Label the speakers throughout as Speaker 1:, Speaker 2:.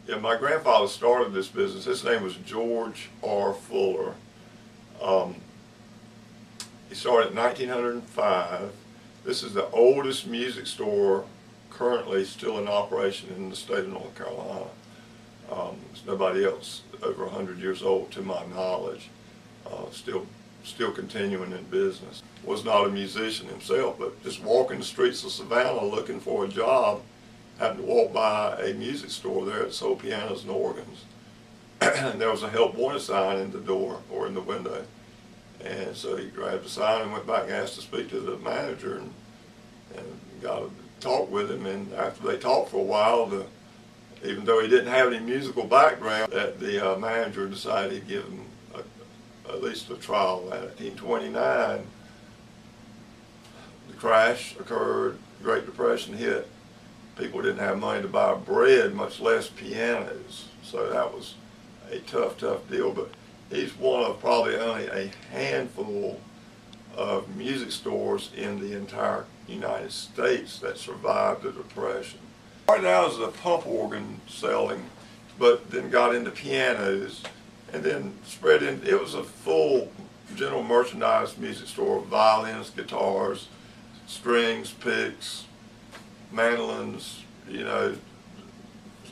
Speaker 1: Yeah, my grandfather started this business. His name was George R. Fuller. He started in 1905. This is the oldest music store currently still in operation in the state of North Carolina. There's nobody else over 100 years old to my knowledge, still continuing in business. Was not a musician himself, but just walking the streets of Savannah looking for a job, happened to walk by a music store there that sold pianos and organs. And there was a help wanted sign in the door or in the window. And so he grabbed the sign and went back and asked to speak to the manager and got to talk with him. And after they talked for a while, even though he didn't have any musical background, the manager decided he'd give him at least a trial. In 1929, the crash occurred, Great Depression hit. People didn't have money to buy bread, much less pianos. So that was a tough deal. But he's one of probably only a handful of music stores in the entire United States that survived the Depression. Right now is a pump organ selling, but then got into pianos and then spread in. It was a full general merchandise music store: violins, guitars, strings, picks, mandolins, you know,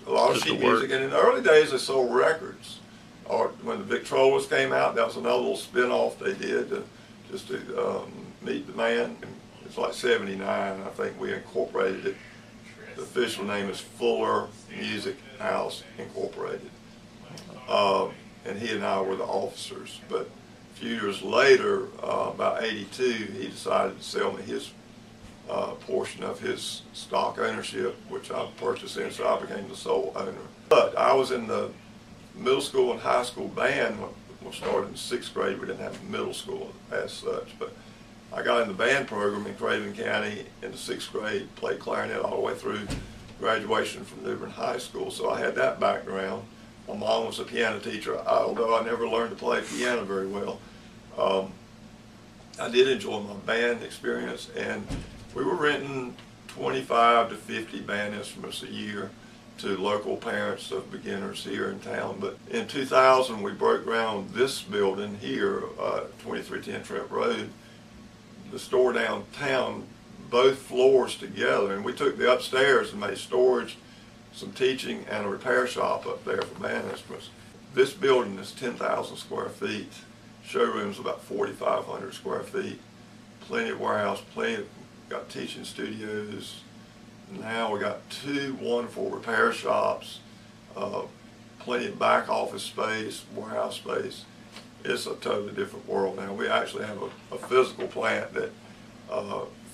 Speaker 1: a lot of sheet music. And in the early days they sold records. Or when the Victrolas came out, that was another little spin-off they did just to meet the man. It's like '79, I think we incorporated it. The official name is Fuller Music House Incorporated. And he and I were the officers. But a few years later, about '82, he decided to sell me his portion of his stock ownership, which I purchased in, so I became the sole owner. But I was in the middle school and high school band. We started in 6th grade. We didn't have middle school as such, but I got in the band program in Craven County in the 6th grade, played clarinet all the way through graduation from New Bern High School, so I had that background. My mom was a piano teacher, although I never learned to play piano very well. I did enjoy my band experience, and we were renting 25 to 50 band instruments a year to local parents of beginners here in town. But in 2000, we broke ground this building here, 2310 Trent Road, the store downtown, both floors together, and we took the upstairs and made storage, some teaching, and a repair shop up there for band instruments. This building is 10,000 square feet. Showroom's about 4,500 square feet. Plenty of warehouse, got teaching studios. Now we got 2 wonderful repair shops, plenty of back office space, warehouse space. It's a totally different world now. We actually have a physical plant that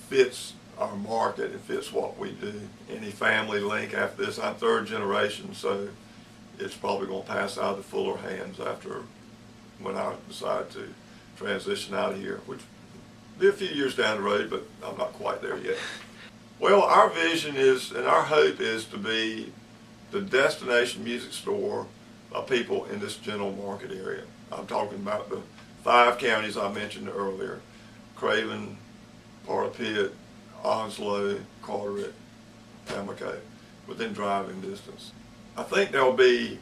Speaker 1: fits our market and fits what we do. Any family link after this, I'm 3rd generation, so it's probably going to pass out of the Fuller hands after when I decide to transition out of here, which will be a few years down the road, but I'm not quite there yet. Well, our vision is, and our hope is to be the destination music store of people in this general market area. I'm talking about the 5 counties I mentioned earlier: Craven, part of Pitt, Onslow, Carteret, Pamlico, within driving distance. I think there will be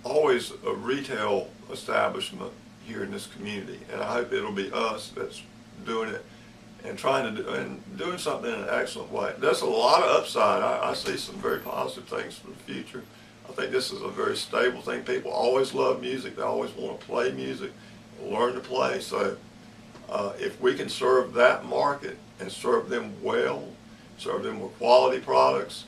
Speaker 1: always a retail establishment here in this community, and I hope it'll be us that's doing it and trying to do, and doing something in an excellent way. There's a lot of upside. I see some very positive things for the future. I think this is a very stable thing. People always love music. They always want to play music, learn to play. So if we can serve that market and serve them well, serve them with quality products,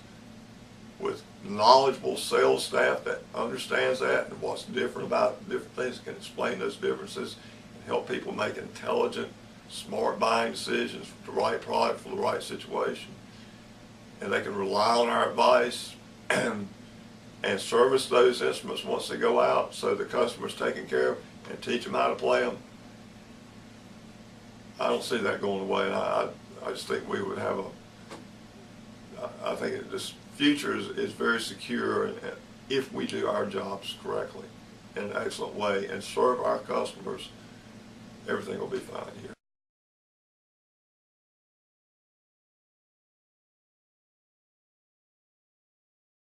Speaker 1: with knowledgeable sales staff that understands that and what's different about different things, can explain those differences and help people make intelligent, smart buying decisions for the right product for the right situation, and they can rely on our advice and service those instruments once they go out, so the customer's taken care of, and teach them how to play them. I don't see that going away, and I just think we would have I think this future is very secure, and if we do our jobs correctly in an excellent way and serve our customers, everything will be fine here.